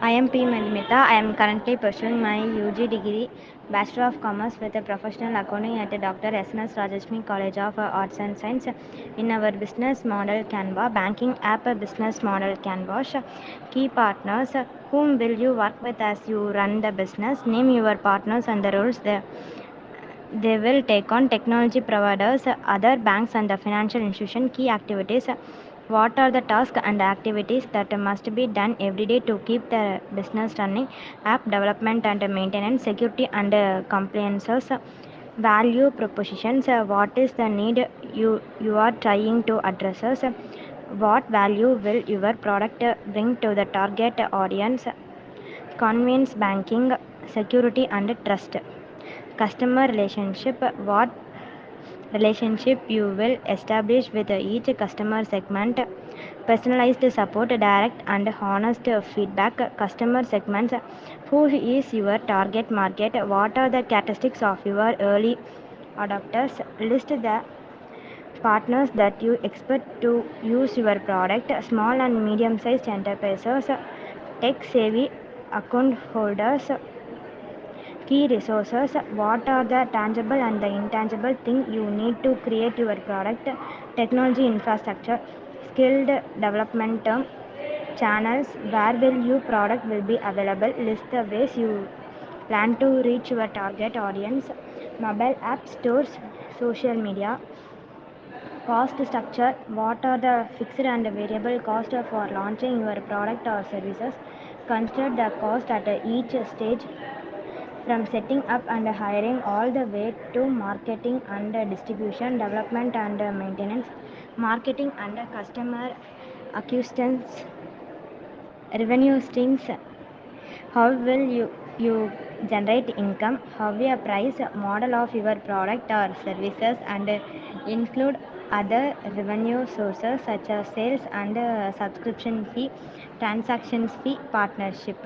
I am P. Madhumita. I am currently pursuing my UG degree, Bachelor of Commerce with a professional accounting at Dr. S.N.S. Rajashmi College of Arts and Science in our business model Canva, banking app business model Canvas. Key partners, whom will you work with as you run the business? Name your partners and the roles they will take on technology providers, other banks and the financial institution key activities. What are the tasks and activities that must be done every day to keep the business running? App development and maintenance, security and compliances, value propositions. What is the need you are trying to address? What value will your product bring to the target audience? Convenience banking, security and trust. Customer relationship, what relationship you will establish with each customer segment. Personalized support, direct and honest feedback. Customer segments, who is your target market? What are the characteristics of your early adopters? List the partners that you expect to use your product. Small and medium sized enterprises, tech savvy account holders. Key resources, what are the tangible and the intangible thing you need to create your product? Technology infrastructure, skilled development term, channels, where will your product will be available? List the ways you plan to reach your target audience. Mobile app stores, social media. Cost structure, what are the fixed and variable cost for launching your product or services? Consider the cost at each stage, from setting up and hiring all the way to marketing and distribution, development and maintenance. Marketing and customer acquisitions, revenue streams, how will you generate income? How your price model of your product or services, and include other revenue sources such as sales and subscription fee, transactions fee, partnership.